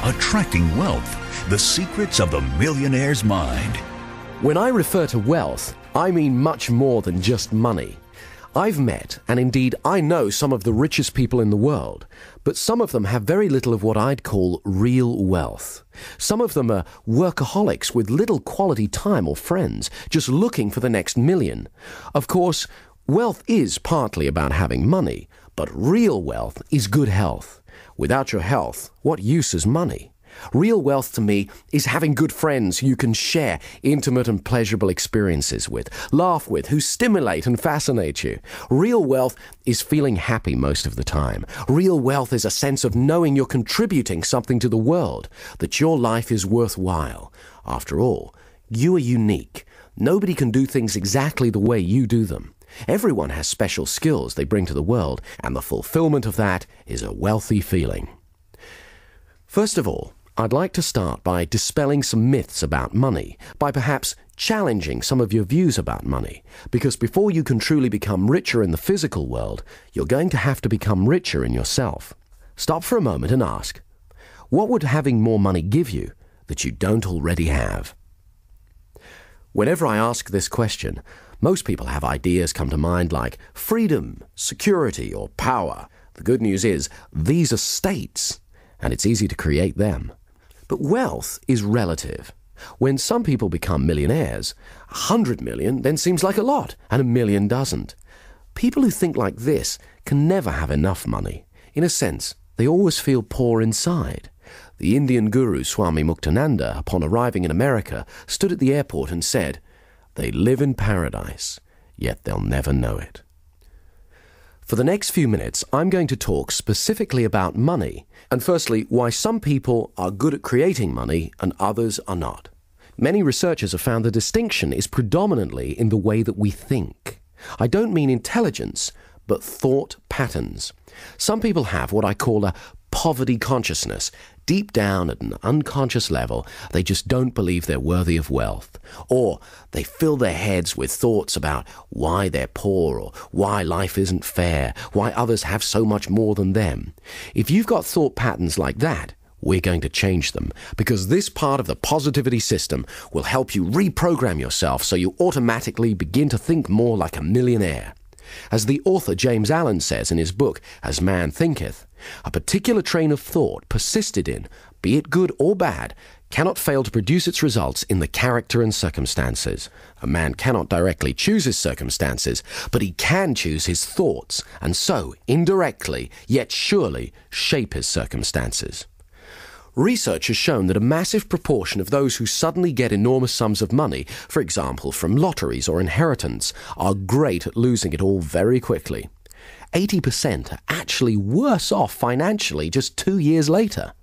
attracting wealth, the secrets of the millionaire's mind. When I refer to wealth, I mean much more than just money. I've met, and indeed I know, some of the richest people in the world, but some of them have very little of what I'd call real wealth. Some of them are workaholics with little quality time or friends, just looking for the next million. Of course, wealth is partly about having money, but real wealth is good health. Without your health, what use is money? Real wealth to me is having good friends you can share intimate and pleasurable experiences with, laugh with, who stimulate and fascinate you. Real wealth is feeling happy most of the time. Real wealth is a sense of knowing you're contributing something to the world, that your life is worthwhile. After all, you are unique. Nobody can do things exactly the way you do them. Everyone has special skills they bring to the world, and the fulfillment of that is a wealthy feeling. First of all, I'd like to start by dispelling some myths about money, by perhaps challenging some of your views about money, because before you can truly become richer in the physical world, you're going to have to become richer in yourself. Stop for a moment and ask, what would having more money give you that you don't already have? Whenever I ask this question, most people have ideas come to mind like freedom, security, or power. The good news is, these are states, and it's easy to create them. But wealth is relative. When some people become millionaires, 100 million then seems like a lot, and 1 million doesn't. People who think like this can never have enough money. In a sense, they always feel poor inside. The Indian guru Swami Muktananda, upon arriving in America, stood at the airport and said, "They live in paradise, yet they'll never know it." For the next few minutes, I'm going to talk specifically about money, and firstly, why some people are good at creating money and others are not. Many researchers have found the distinction is predominantly in the way that we think. I don't mean intelligence, but thought patterns. Some people have what I call a poverty consciousness. Deep down at an unconscious level, they just don't believe they're worthy of wealth. Or they fill their heads with thoughts about why they're poor, or why life isn't fair, why others have so much more than them. If you've got thought patterns like that, we're going to change them, because this part of the positivity system will help you reprogram yourself so you automatically begin to think more like a millionaire. As the author James Allen says in his book, As Man Thinketh, a particular train of thought persisted in, be it good or bad, cannot fail to produce its results in the character and circumstances. A man cannot directly choose his circumstances, but he can choose his thoughts, and so, indirectly, yet surely, shape his circumstances. Research has shown that a massive proportion of those who suddenly get enormous sums of money, for example from lotteries or inheritance, are great at losing it all very quickly. 80% are actually worse off financially just 2 years later.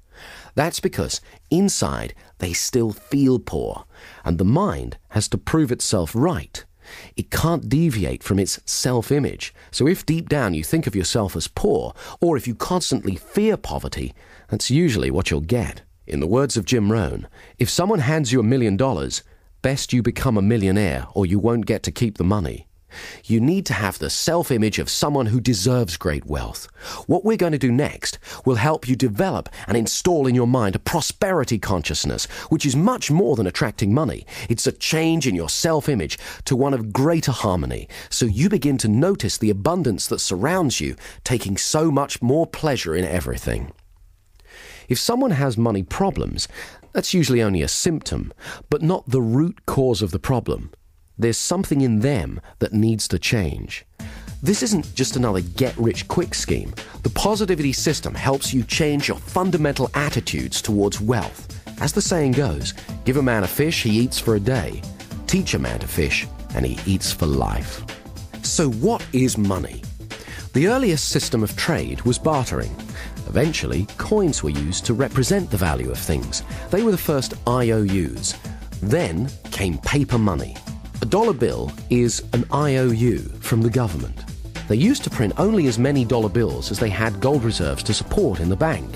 That's because inside they still feel poor, and the mind has to prove itself right. It can't deviate from its self-image. So if deep down you think of yourself as poor, or if you constantly fear poverty, that's usually what you'll get. In the words of Jim Rohn, if someone hands you $1 million, best you become a millionaire or you won't get to keep the money. You need to have the self-image of someone who deserves great wealth. What we're going to do next will help you develop and install in your mind a prosperity consciousness, which is much more than attracting money. It's a change in your self-image to one of greater harmony, so you begin to notice the abundance that surrounds you, taking so much more pleasure in everything. If someone has money problems, that's usually only a symptom, but not the root cause of the problem. There's something in them that needs to change. This isn't just another get-rich-quick scheme. The positivity system helps you change your fundamental attitudes towards wealth. As the saying goes, give a man a fish, he eats for a day. Teach a man to fish, and he eats for life. So what is money? The earliest system of trade was bartering. Eventually, coins were used to represent the value of things. They were the first IOUs. Then came paper money. A dollar bill is an IOU from the government. They used to print only as many dollar bills as they had gold reserves to support in the bank.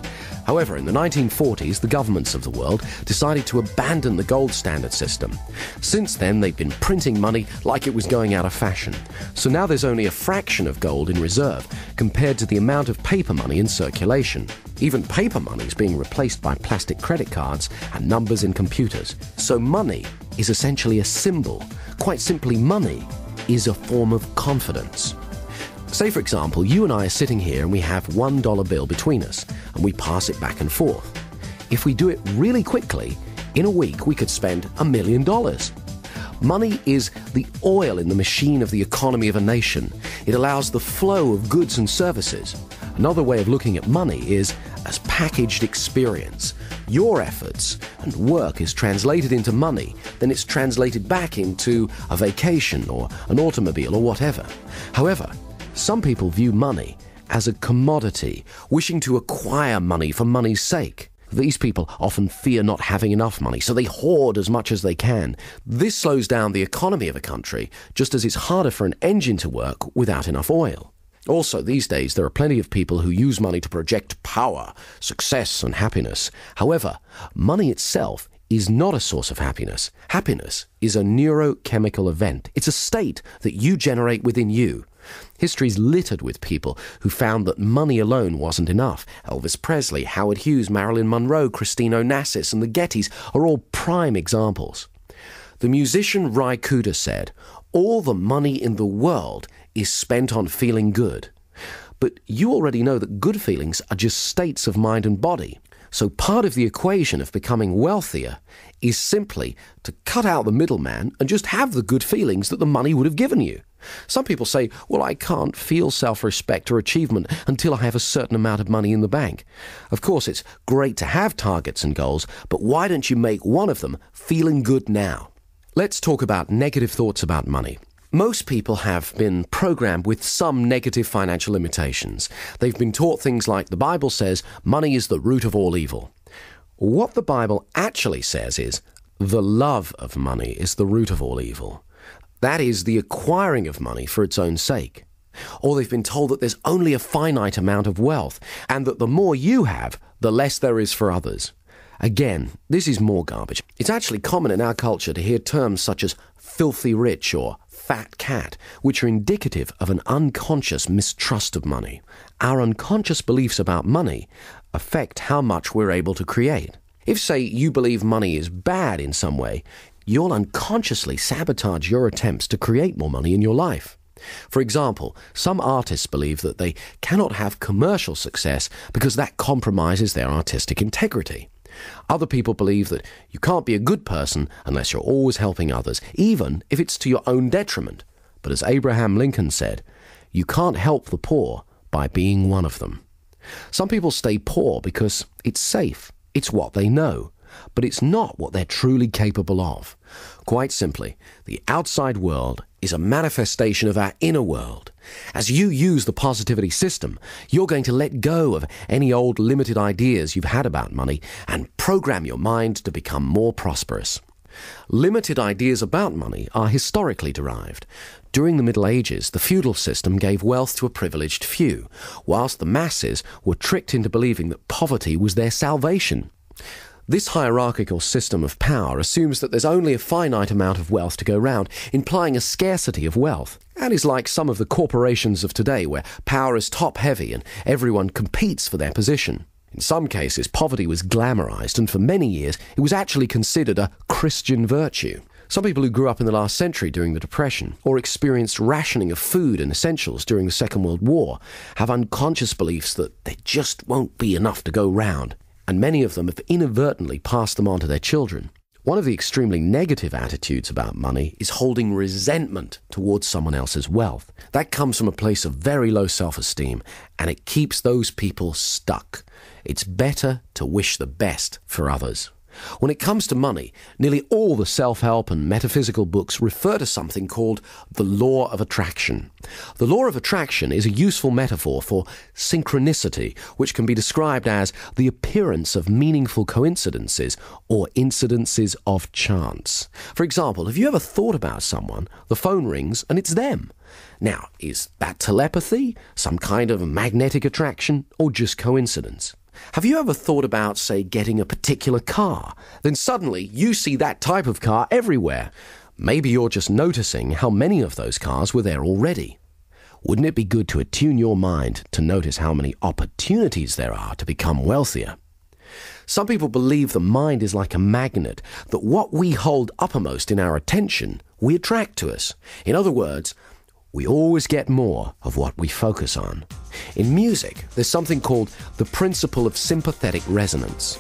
However, in the 1940s, the governments of the world decided to abandon the gold standard system. Since then, they've been printing money like it was going out of fashion. So now there's only a fraction of gold in reserve compared to the amount of paper money in circulation. Even paper money is being replaced by plastic credit cards and numbers in computers. So money is essentially a symbol. Quite simply, money is a form of confidence. Say, for example, you and I are sitting here and we have $1 bill between us, and we pass it back and forth. If we do it really quickly, in a week we could spend $1 million. Money is the oil in the machine of the economy of a nation. It allows the flow of goods and services. Another way of looking at money is as packaged experience. Your efforts and work is translated into money, then it's translated back into a vacation or an automobile or whatever. However, some people view money as a commodity, wishing to acquire money for money's sake. These people often fear not having enough money, so they hoard as much as they can. This slows down the economy of a country, just as it's harder for an engine to work without enough oil. Also, these days, there are plenty of people who use money to project power, success, and happiness. However, money itself is not a source of happiness. Happiness is a neurochemical event. It's a state that you generate within you. History is littered with people who found that money alone wasn't enough. Elvis Presley, Howard Hughes, Marilyn Monroe, Christine Onassis, and the Gettys are all prime examples. The musician Ry Cooder said, "All the money in the world is spent on feeling good." But you already know that good feelings are just states of mind and body. So part of the equation of becoming wealthier is simply to cut out the middleman and just have the good feelings that the money would have given you. Some people say, well, I can't feel self-respect or achievement until I have a certain amount of money in the bank. Of course, it's great to have targets and goals, but why don't you make one of them feeling good now? Let's talk about negative thoughts about money. Most people have been programmed with some negative financial limitations. They've been taught things like the Bible says money is the root of all evil. What the Bible actually says is the love of money is the root of all evil. That is the acquiring of money for its own sake. Or they've been told that there's only a finite amount of wealth and that the more you have, the less there is for others. Again, this is more garbage. It's actually common in our culture to hear terms such as filthy rich or fat cat, which are indicative of an unconscious mistrust of money. Our unconscious beliefs about money affect how much we're able to create. If, say, you believe money is bad in some way, you'll unconsciously sabotage your attempts to create more money in your life. For example, some artists believe that they cannot have commercial success because that compromises their artistic integrity. Other people believe that you can't be a good person unless you're always helping others, even if it's to your own detriment. But as Abraham Lincoln said, you can't help the poor by being one of them. Some people stay poor because it's safe, it's what they know, but it's not what they're truly capable of. Quite simply, the outside world is a manifestation of our inner world. As you use the positivity system, you're going to let go of any old limited ideas you've had about money and program your mind to become more prosperous. Limited ideas about money are historically derived. During the Middle Ages, the feudal system gave wealth to a privileged few, whilst the masses were tricked into believing that poverty was their salvation. This hierarchical system of power assumes that there's only a finite amount of wealth to go round, implying a scarcity of wealth, and is like some of the corporations of today where power is top-heavy and everyone competes for their position. In some cases, poverty was glamorized, and for many years it was actually considered a Christian virtue. Some people who grew up in the last century during the Depression or experienced rationing of food and essentials during the Second World War have unconscious beliefs that there just won't be enough to go round, and many of them have inadvertently passed them on to their children. One of the extremely negative attitudes about money is holding resentment towards someone else's wealth. That comes from a place of very low self-esteem, and it keeps those people stuck. It's better to wish the best for others. When it comes to money, nearly all the self-help and metaphysical books refer to something called the law of attraction. The law of attraction is a useful metaphor for synchronicity, which can be described as the appearance of meaningful coincidences or incidences of chance. For example, have you ever thought about someone, the phone rings, and it's them? Now, is that telepathy, some kind of magnetic attraction, or just coincidence? Have you ever thought about, say, getting a particular car? Then suddenly you see that type of car everywhere. Maybe you're just noticing how many of those cars were there already. Wouldn't it be good to attune your mind to notice how many opportunities there are to become wealthier? Some people believe the mind is like a magnet, that what we hold uppermost in our attention, we attract to us. In other words, we always get more of what we focus on. In music, there's something called the principle of sympathetic resonance.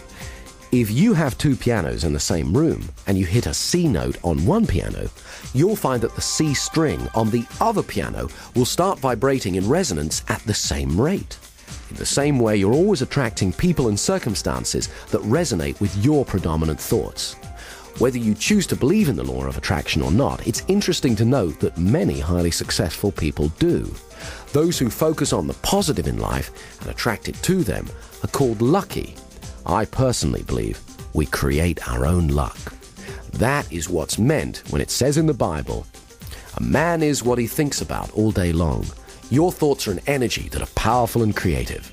If you have two pianos in the same room and you hit a C note on one piano, you'll find that the C string on the other piano will start vibrating in resonance at the same rate. In the same way, you're always attracting people and circumstances that resonate with your predominant thoughts. Whether you choose to believe in the law of attraction or not, it's interesting to note that many highly successful people do. Those who focus on the positive in life and attract it to them are called lucky. I personally believe we create our own luck. That is what's meant when it says in the Bible, "A man is what he thinks about all day long." Your thoughts are an energy that are powerful and creative.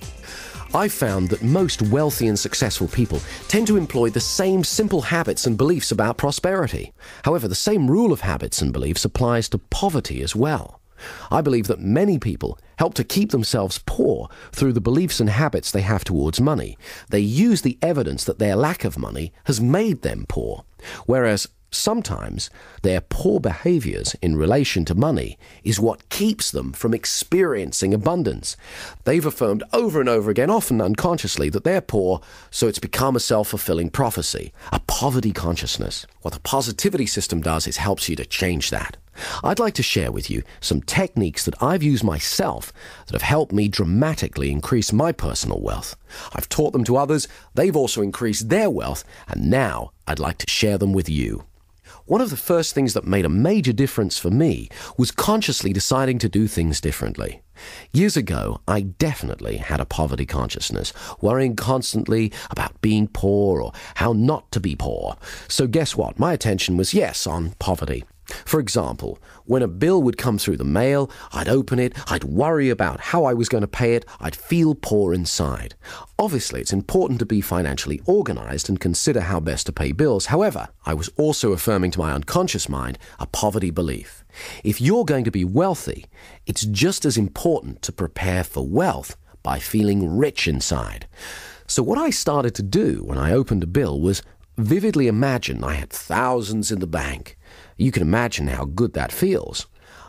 I've found that most wealthy and successful people tend to employ the same simple habits and beliefs about prosperity. However, the same rule of habits and beliefs applies to poverty as well. I believe that many people help to keep themselves poor through the beliefs and habits they have towards money. They use the evidence that their lack of money has made them poor, whereas sometimes their poor behaviors in relation to money is what keeps them from experiencing abundance. They've affirmed over and over again, often unconsciously, that they're poor, so it's become a self-fulfilling prophecy, a poverty consciousness. What the positivity system does is helps you to change that. I'd like to share with you some techniques that I've used myself that have helped me dramatically increase my personal wealth. I've taught them to others, they've also increased their wealth, and now I'd like to share them with you. One of the first things that made a major difference for me was consciously deciding to do things differently. Years ago, I definitely had a poverty consciousness, worrying constantly about being poor or how not to be poor. So guess what? My attention was, yes, on poverty. For example, when a bill would come through the mail, I'd open it, I'd worry about how I was going to pay it, I'd feel poor inside. Obviously, it's important to be financially organized and consider how best to pay bills. However, I was also affirming to my unconscious mind a poverty belief. If you're going to be wealthy, it's just as important to prepare for wealth by feeling rich inside. So what I started to do when I opened a bill was vividly imagine I had thousands in the bank. You can imagine how good that feels.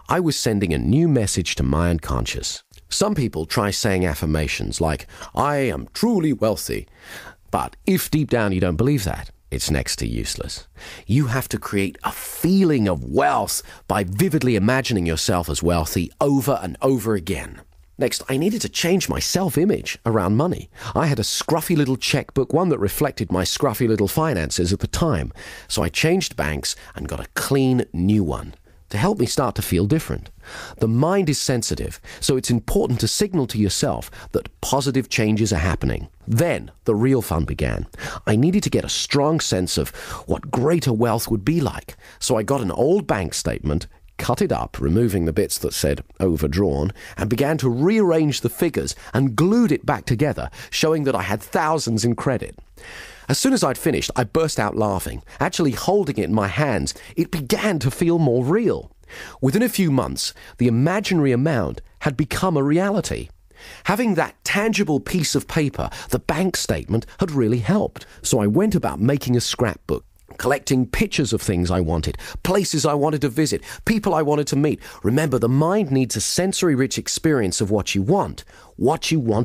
I was sending a new message to my unconscious. Some people try saying affirmations like, "I am truly wealthy." But if deep down you don't believe that, it's next to useless. You have to create a feeling of wealth by vividly imagining yourself as wealthy over and over again. Next, I needed to change my self-image around money. I had a scruffy little checkbook, one that reflected my scruffy little finances at the time. So I changed banks and got a clean new one to help me start to feel different. The mind is sensitive, so it's important to signal to yourself that positive changes are happening. Then the real fun began. I needed to get a strong sense of what greater wealth would be like. So I got an old bank statement, cut it up, removing the bits that said overdrawn, and began to rearrange the figures and glued it back together, showing that I had thousands in credit. As soon as I'd finished, I burst out laughing. Actually holding it in my hands, it began to feel more real. Within a few months, the imaginary amount had become a reality. Having that tangible piece of paper, the bank statement, had really helped. So I went about making a scrapbook, collecting pictures of things I wanted, places I wanted to visit, people I wanted to meet. Remember, the mind needs a sensory-rich experience of what you want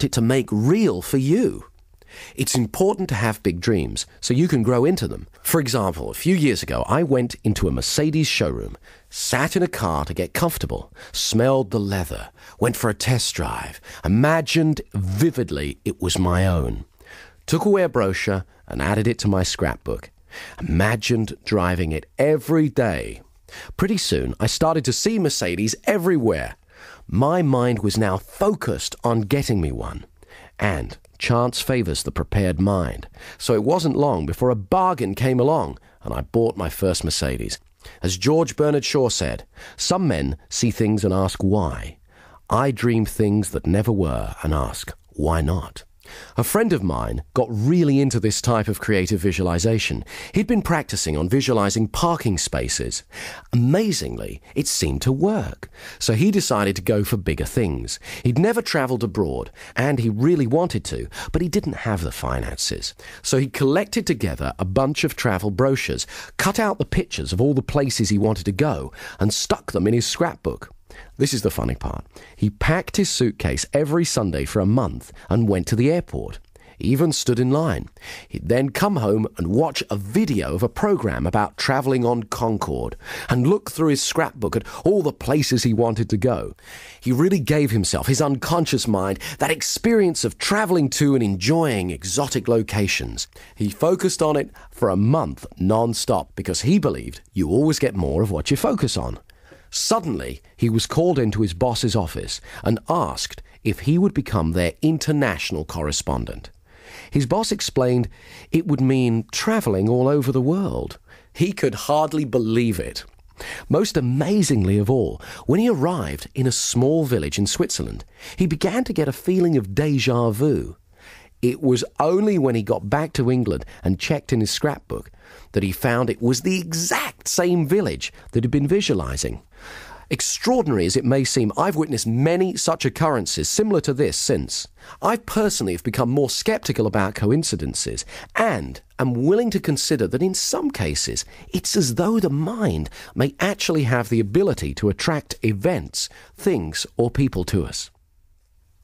it to make real for you. It's important to have big dreams so you can grow into them. For example, a few years ago, I went into a Mercedes showroom, sat in a car to get comfortable, smelled the leather, went for a test drive, imagined vividly it was my own, took away a brochure and added it to my scrapbook. Imagined driving it every day. Pretty soon, I started to see Mercedes everywhere. My mind was now focused on getting me one. And chance favors the prepared mind. So it wasn't long before a bargain came along, and I bought my first Mercedes. As George Bernard Shaw said, "Some men see things and ask why. I dream things that never were and ask, why not?" A friend of mine got really into this type of creative visualization. He'd been practicing on visualizing parking spaces. Amazingly, it seemed to work. So he decided to go for bigger things. He'd never traveled abroad, and he really wanted to, but he didn't have the finances. So he collected together a bunch of travel brochures, cut out the pictures of all the places he wanted to go, and stuck them in his scrapbook. This is the funny part. He packed his suitcase every Sunday for a month and went to the airport. He even stood in line. He'd then come home and watch a video of a program about travelling on Concorde and look through his scrapbook at all the places he wanted to go. He really gave himself, his unconscious mind, that experience of travelling to and enjoying exotic locations. He focused on it for a month non-stop because he believed you always get more of what you focus on. Suddenly, he was called into his boss's office and asked if he would become their international correspondent. His boss explained it would mean travelling all over the world. He could hardly believe it. Most amazingly of all, when he arrived in a small village in Switzerland, he began to get a feeling of déjà vu. It was only when he got back to England and checked in his scrapbook that he found it was the exact same village that he'd been visualizing. Extraordinary as it may seem, I've witnessed many such occurrences similar to this since. I personally have become more skeptical about coincidences and am willing to consider that in some cases it's as though the mind may actually have the ability to attract events, things, or people to us.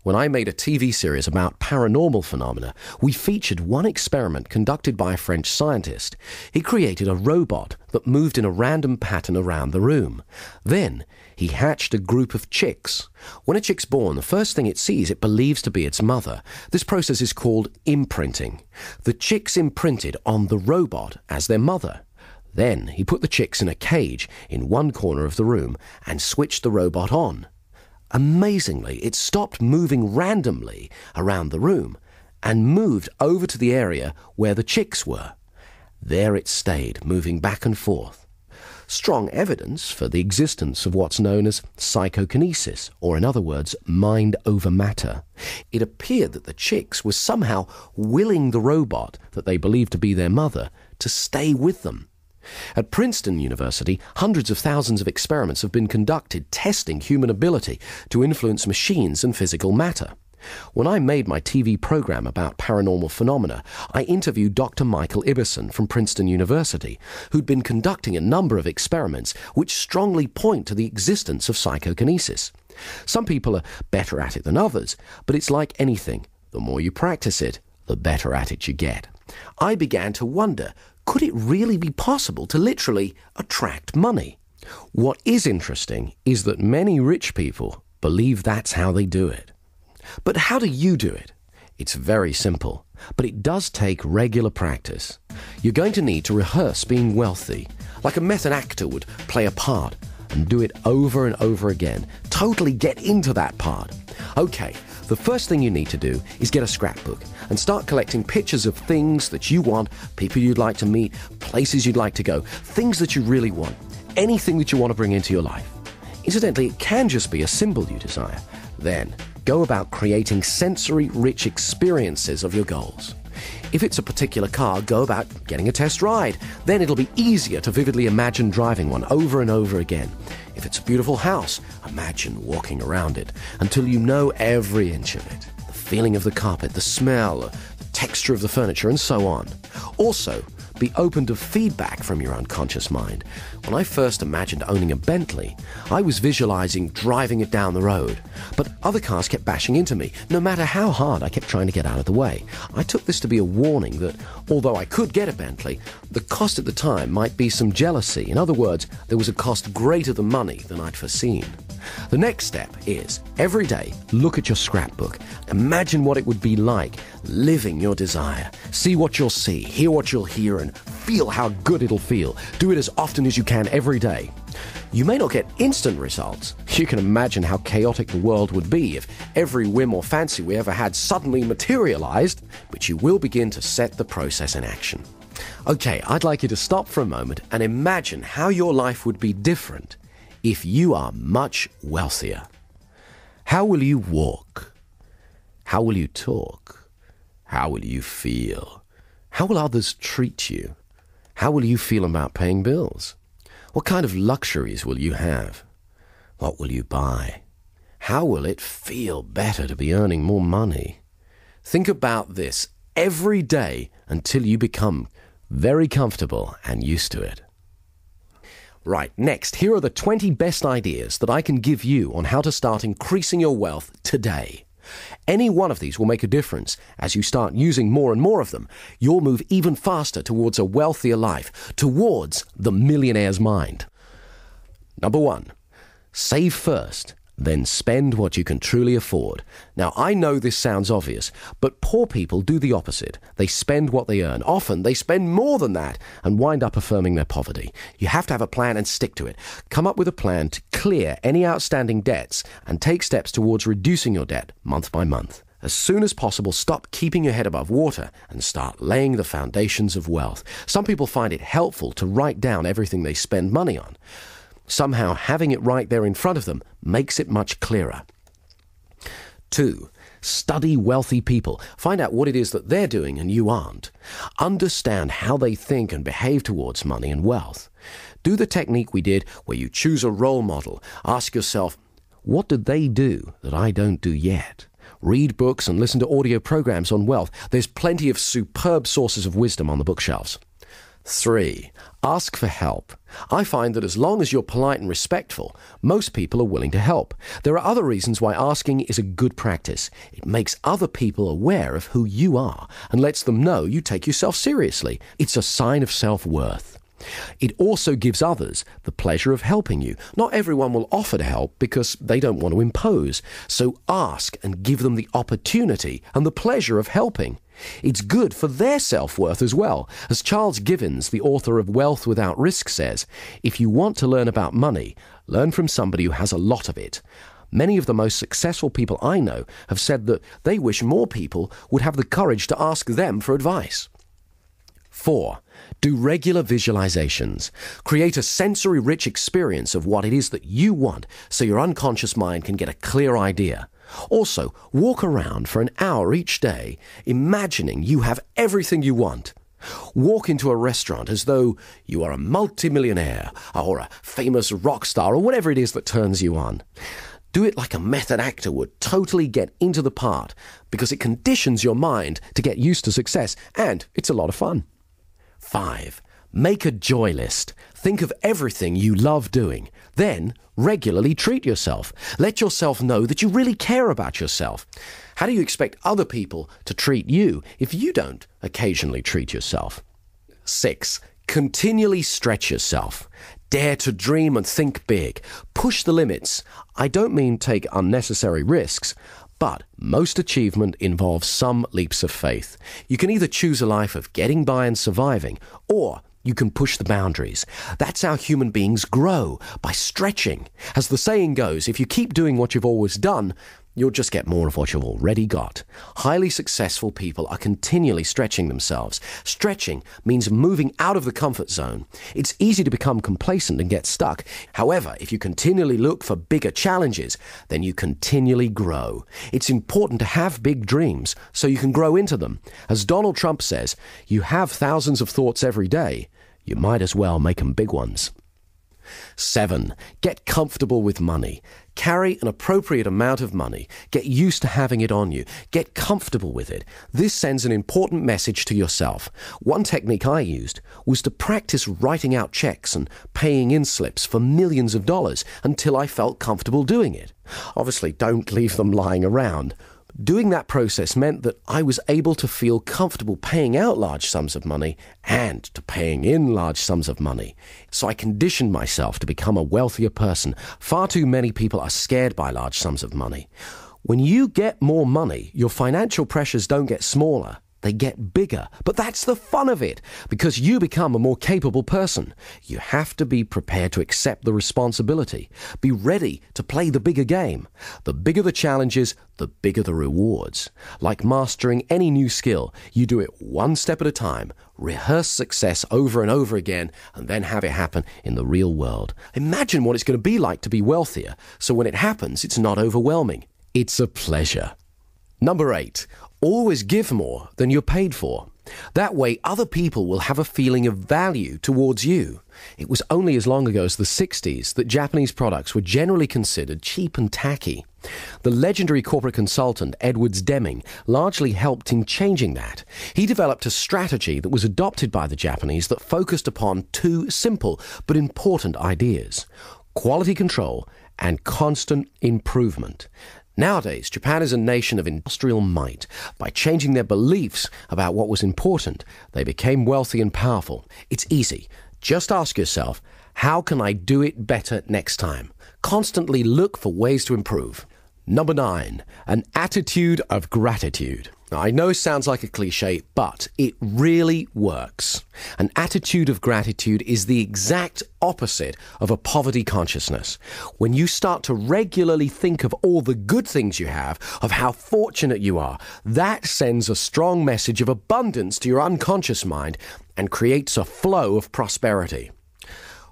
When I made a TV series about paranormal phenomena, we featured one experiment conducted by a French scientist. He created a robot that moved in a random pattern around the room. Then, he hatched a group of chicks. When a chick's born, the first thing it sees it believes to be its mother. This process is called imprinting. The chicks imprinted on the robot as their mother. Then, he put the chicks in a cage in one corner of the room and switched the robot on. Amazingly, it stopped moving randomly around the room and moved over to the area where the chicks were. There it stayed, moving back and forth. Strong evidence for the existence of what's known as psychokinesis, or in other words, mind over matter. It appeared that the chicks were somehow willing the robot that they believed to be their mother to stay with them. At Princeton University, hundreds of thousands of experiments have been conducted testing human ability to influence machines and physical matter. When I made my TV program about paranormal phenomena, I interviewed Dr. Michael Ibbison from Princeton University, who'd been conducting a number of experiments which strongly point to the existence of psychokinesis. Some people are better at it than others, but it's like anything. The more you practice it, the better at it you get. I began to wonder, could it really be possible to literally attract money? What is interesting is that many rich people believe that's how they do it. But how do you do it? It's very simple, but it does take regular practice. You're going to need to rehearse being wealthy, like a method actor would play a part, and do it over and over again. Totally get into that part. Okay, the first thing you need to do is get a scrapbook and start collecting pictures of things that you want, people you'd like to meet, places you'd like to go, things that you really want, anything that you want to bring into your life. Incidentally, it can just be a symbol you desire. Then, go about creating sensory-rich experiences of your goals. If it's a particular car, go about getting a test ride. Then it'll be easier to vividly imagine driving one over and over again. If it's a beautiful house, imagine walking around it until you know every inch of it. The feeling of the carpet, the smell, the texture of the furniture, and so on. Also, be open to feedback from your unconscious mind. When I first imagined owning a Bentley, I was visualizing driving it down the road. But other cars kept bashing into me. No matter how hard I kept trying to get out of the way. I took this to be a warning that, although I could get a Bentley, the cost at the time might be some jealousy. In other words, there was a cost greater than money than I'd foreseen. The next step is, every day, look at your scrapbook. Imagine what it would be like living your desire. See what you'll see, hear what you'll hear, and feel how good it'll feel. Do it as often as you can every day. You may not get instant results. You can imagine how chaotic the world would be if every whim or fancy we ever had suddenly materialized, but you will begin to set the process in action. Okay, I'd like you to stop for a moment and imagine how your life would be different if you are much wealthier. How will you walk? How will you talk? How will you feel? How will others treat you? How will you feel about paying bills? What kind of luxuries will you have? What will you buy? How will it feel better to be earning more money? Think about this every day until you become very comfortable and used to it. Right, next, here are the 20 best ideas that I can give you on how to start increasing your wealth today. Any one of these will make a difference. As you start using more and more of them, you'll move even faster towards a wealthier life, towards the millionaire's mind. Number 1, save first, then spend what you can truly afford. Now, I know this sounds obvious, but poor people do the opposite. They spend what they earn. Often, they spend more than that and wind up affirming their poverty. You have to have a plan and stick to it. Come up with a plan to clear any outstanding debts and take steps towards reducing your debt month by month. As soon as possible, stop keeping your head above water and start laying the foundations of wealth. Some people find it helpful to write down everything they spend money on. Somehow, having it right there in front of them makes it much clearer. 2, study wealthy people. Find out what it is that they're doing and you aren't. Understand how they think and behave towards money and wealth. Do the technique we did where you choose a role model. Ask yourself, what did they do that I don't do yet? Read books and listen to audio programs on wealth. There's plenty of superb sources of wisdom on the bookshelves. 3, ask for help. I find that as long as you're polite and respectful, most people are willing to help. There are other reasons why asking is a good practice. It makes other people aware of who you are and lets them know you take yourself seriously. It's a sign of self-worth. It also gives others the pleasure of helping you. Not everyone will offer to help because they don't want to impose. So ask and give them the opportunity and the pleasure of helping. It's good for their self-worth as well. As Charles Givens, the author of Wealth Without Risk, says, if you want to learn about money, learn from somebody who has a lot of it. Many of the most successful people I know have said that they wish more people would have the courage to ask them for advice. 4, do regular visualizations. Create a sensory-rich experience of what it is that you want so your unconscious mind can get a clear idea. Also, walk around for an hour each day, imagining you have everything you want. Walk into a restaurant as though you are a multimillionaire or a famous rock star or whatever it is that turns you on. Do it like a method actor would, totally get into the part, because it conditions your mind to get used to success, and it's a lot of fun. 5, make a joy list. Think of everything you love doing. Then, regularly treat yourself. Let yourself know that you really care about yourself. How do you expect other people to treat you if you don't occasionally treat yourself? 6, continually stretch yourself. Dare to dream and think big. Push the limits. I don't mean take unnecessary risks, but most achievement involves some leaps of faith. You can either choose a life of getting by and surviving, or you can push the boundaries. That's how human beings grow, by stretching. As the saying goes, if you keep doing what you've always done, you'll just get more of what you've already got. Highly successful people are continually stretching themselves. Stretching means moving out of the comfort zone. It's easy to become complacent and get stuck. However, if you continually look for bigger challenges, then you continually grow. It's important to have big dreams so you can grow into them. As Donald Trump says, you have thousands of thoughts every day. You might as well make them big ones. 7, get comfortable with money. Carry an appropriate amount of money. Get used to having it on you. Get comfortable with it. This sends an important message to yourself. One technique I used was to practice writing out checks and paying in slips for millions of dollars until I felt comfortable doing it. Obviously, don't leave them lying around. Doing that process meant that I was able to feel comfortable paying out large sums of money and to paying in large sums of money. So I conditioned myself to become a wealthier person. Far too many people are scared by large sums of money. When you get more money, your financial pressures don't get smaller. They get bigger. But that's the fun of it, because you become a more capable person. You have to be prepared to accept the responsibility. Be ready to play the bigger game. The bigger the challenges, the bigger the rewards. Like mastering any new skill, you do it one step at a time. Rehearse success over and over again, and then have it happen in the real world. Imagine what it's going to be like to be wealthier, so when it happens, it's not overwhelming. It's a pleasure. Number 8. Always give more than you're paid for. That way, other people will have a feeling of value towards you. It was only as long ago as the 60s that Japanese products were generally considered cheap and tacky. The legendary corporate consultant Edwards Deming largely helped in changing that. He developed a strategy that was adopted by the Japanese that focused upon two simple but important ideas: quality control and constant improvement. Nowadays, Japan is a nation of industrial might. By changing their beliefs about what was important, they became wealthy and powerful. It's easy. Just ask yourself, how can I do it better next time? Constantly look for ways to improve. Number 9, an attitude of gratitude. I know it sounds like a cliche, but it really works. An attitude of gratitude is the exact opposite of a poverty consciousness. When you start to regularly think of all the good things you have, of how fortunate you are, that sends a strong message of abundance to your unconscious mind and creates a flow of prosperity.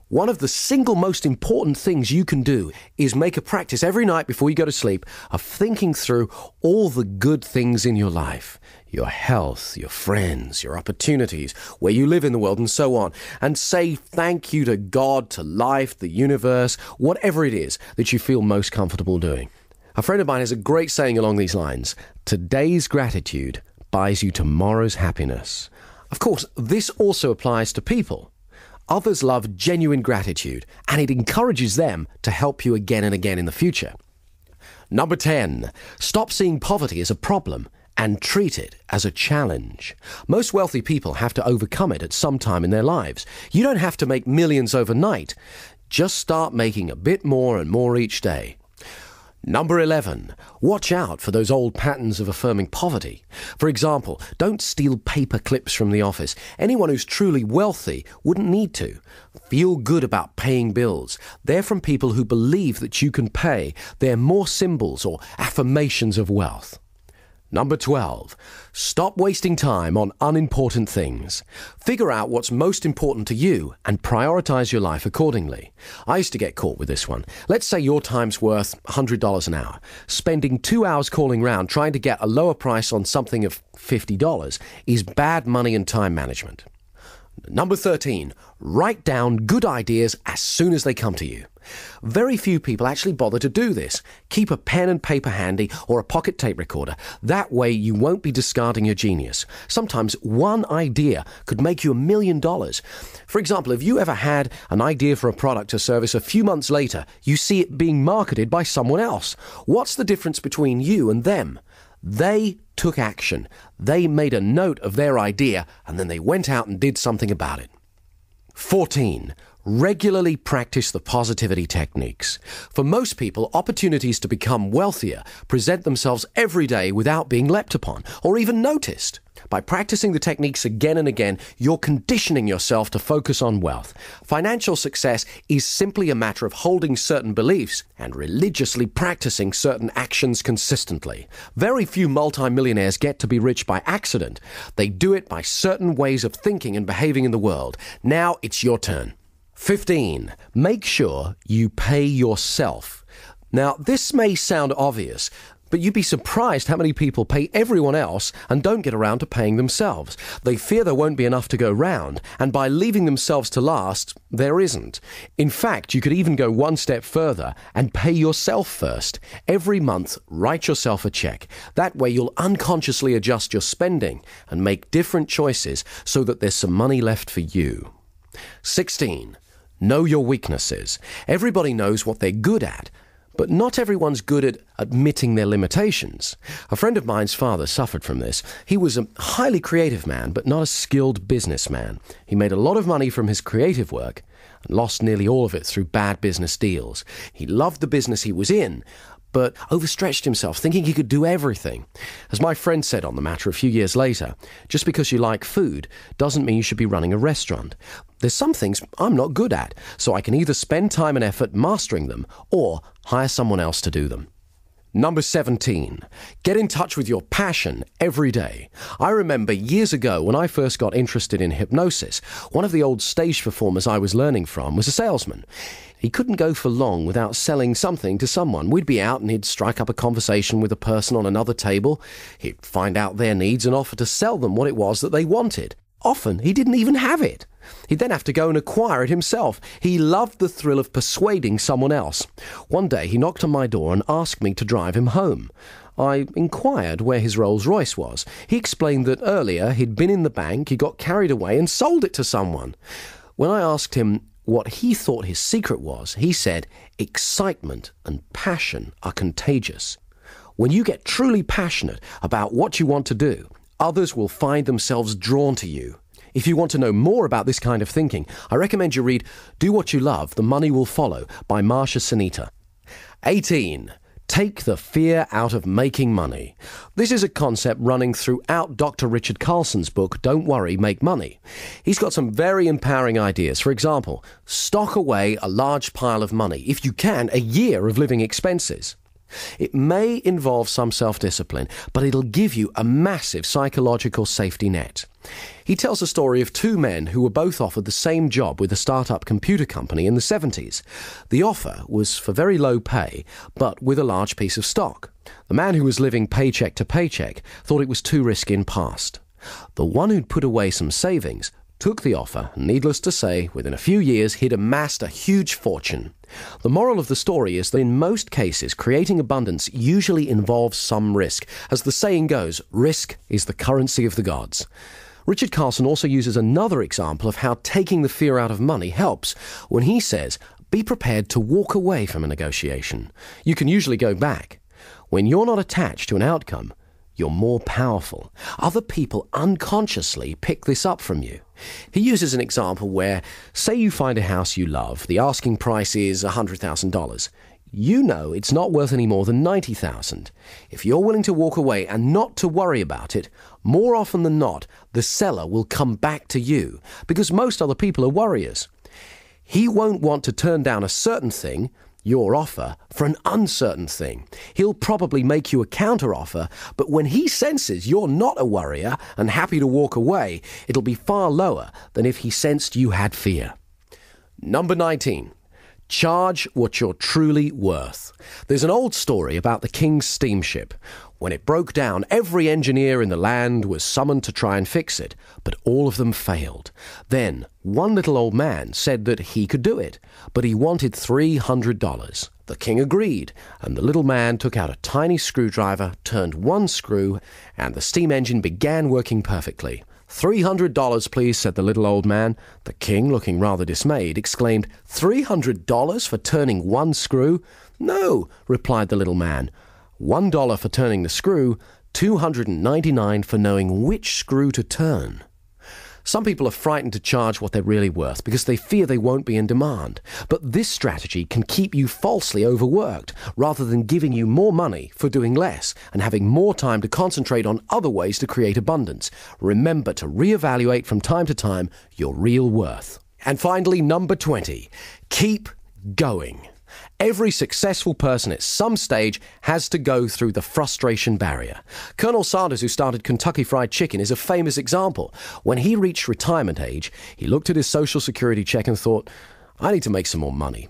One of the single most important things you can do is make a practice every night before you go to sleep of thinking through all the good things in your life, your health, your friends, your opportunities, where you live in the world, and so on, and say thank you to God, to life, the universe, whatever it is that you feel most comfortable doing. A friend of mine has a great saying along these lines: today's gratitude buys you tomorrow's happiness. Of course, this also applies to people. Others love genuine gratitude, and it encourages them to help you again and again in the future. Number 10, stop seeing poverty as a problem and treat it as a challenge. Most wealthy people have to overcome it at some time in their lives. You don't have to make millions overnight. Just start making a bit more and more each day. Number 11, watch out for those old patterns of affirming poverty. For example, don't steal paper clips from the office. Anyone who's truly wealthy wouldn't need to. Feel good about paying bills. They're from people who believe that you can pay. They're more symbols or affirmations of wealth. Number 12, stop wasting time on unimportant things. Figure out what's most important to you and prioritize your life accordingly. I used to get caught with this one. Let's say your time's worth $100 an hour. Spending 2 hours calling round trying to get a lower price on something of $50 is bad money and time management. Number 13, write down good ideas as soon as they come to you. Very few people actually bother to do this. Keep a pen and paper handy or a pocket tape recorder. That way you won't be discarding your genius. Sometimes one idea could make you $1 million. For example, if you ever had an idea for a product or service, a few months later, you see it being marketed by someone else. What's the difference between you and them? They took action. They made a note of their idea, and then they went out and did something about it. 14. Regularly practice the positivity techniques. For most people, opportunities to become wealthier present themselves every day without being leapt upon or even noticed. By practicing the techniques again and again, you're conditioning yourself to focus on wealth. Financial success is simply a matter of holding certain beliefs and religiously practicing certain actions consistently. Very few multimillionaires get to be rich by accident. They do it by certain ways of thinking and behaving in the world. Now it's your turn. 15. Make sure you pay yourself. Now, this may sound obvious, but you'd be surprised how many people pay everyone else and don't get around to paying themselves. They fear there won't be enough to go round, and by leaving themselves to last, there isn't. In fact, you could even go one step further and pay yourself first. Every month, write yourself a check. That way you'll unconsciously adjust your spending and make different choices so that there's some money left for you. 16. Know your weaknesses. Everybody knows what they're good at, but not everyone's good at admitting their limitations. A friend of mine's father suffered from this. He was a highly creative man, but not a skilled businessman. He made a lot of money from his creative work and lost nearly all of it through bad business deals. He loved the business he was in, but overstretched himself, thinking he could do everything. As my friend said on the matter a few years later, just because you like food doesn't mean you should be running a restaurant. There's some things I'm not good at, so I can either spend time and effort mastering them or hire someone else to do them. Number 17. Get in touch with your passion every day. I remember years ago when I first got interested in hypnosis, one of the old stage performers I was learning from was a salesman. He couldn't go for long without selling something to someone. We'd be out and he'd strike up a conversation with a person on another table. He'd find out their needs and offer to sell them what it was that they wanted. Often, he didn't even have it. He'd then have to go and acquire it himself. He loved the thrill of persuading someone else. One day, he knocked on my door and asked me to drive him home. I inquired where his Rolls-Royce was. He explained that earlier he'd been in the bank, he got carried away and sold it to someone. When I asked him what he thought his secret was, he said, excitement and passion are contagious. When you get truly passionate about what you want to do, others will find themselves drawn to you. If you want to know more about this kind of thinking, I recommend you read Do What You Love, The Money Will Follow by Marsha Sunita. 18. Take the fear out of making money. This is a concept running throughout Dr. Richard Carlson's book, Don't Worry, Make Money. He's got some very empowering ideas. For example, stock away a large pile of money, if you can, a year of living expenses. It may involve some self-discipline, but it'll give you a massive psychological safety net. He tells a story of two men who were both offered the same job with a startup computer company in the 70s. The offer was for very low pay, but with a large piece of stock. The man who was living paycheck to paycheck thought it was too risky and passed. The one who'd put away some savings took the offer, and needless to say, within a few years he'd amassed a huge fortune. The moral of the story is that in most cases, creating abundance usually involves some risk. As the saying goes, risk is the currency of the gods. Richard Carlson also uses another example of how taking the fear out of money helps when he says, be prepared to walk away from a negotiation. You can usually go back. When you're not attached to an outcome, you're more powerful. Other people unconsciously pick this up from you. He uses an example where, say you find a house you love, the asking price is $100,000. You know it's not worth any more than $90,000. If you're willing to walk away and not to worry about it, more often than not, the seller will come back to you, because most other people are worriers. He won't want to turn down a certain thing, your offer, for an uncertain thing. He'll probably make you a counter-offer, but when he senses you're not a worrier and happy to walk away, it'll be far lower than if he sensed you had fear. Number 19. Charge what you're truly worth. There's an old story about the king's steamship. When it broke down, every engineer in the land was summoned to try and fix it, but all of them failed. Then, one little old man said that he could do it, but he wanted $300. The king agreed, and the little man took out a tiny screwdriver, turned one screw, and the steam engine began working perfectly. $300, please, said the little old man. The king, looking rather dismayed, exclaimed, $300 for turning one screw? No, replied the little man. $1 for turning the screw, $299 for knowing which screw to turn. Some people are frightened to charge what they're really worth because they fear they won't be in demand. But this strategy can keep you falsely overworked rather than giving you more money for doing less and having more time to concentrate on other ways to create abundance. Remember to reevaluate from time to time your real worth. And finally, number 20, keep going. Every successful person at some stage has to go through the frustration barrier. Colonel Sanders, who started Kentucky Fried Chicken, is a famous example. When he reached retirement age, he looked at his Social Security check and thought, I need to make some more money.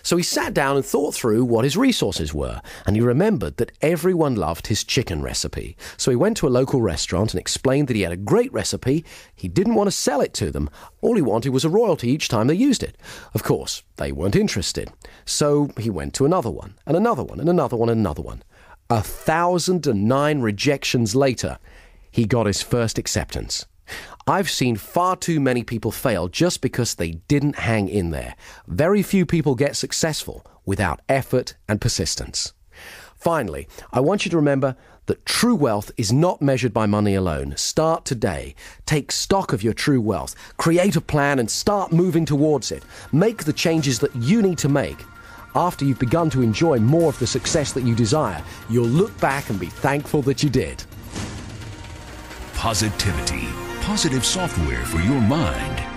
So he sat down and thought through what his resources were, and he remembered that everyone loved his chicken recipe. So he went to a local restaurant and explained that he had a great recipe. He didn't want to sell it to them. All he wanted was a royalty each time they used it. Of course, they weren't interested. So he went to another one, and another one, and another one, and another one. 1,009 rejections later, he got his first acceptance. I've seen far too many people fail just because they didn't hang in there. Very few people get successful without effort and persistence. Finally, I want you to remember that true wealth is not measured by money alone. Start today. Take stock of your true wealth. Create a plan and start moving towards it. Make the changes that you need to make. After you've begun to enjoy more of the success that you desire, you'll look back and be thankful that you did. Positivity. Positive software for your mind.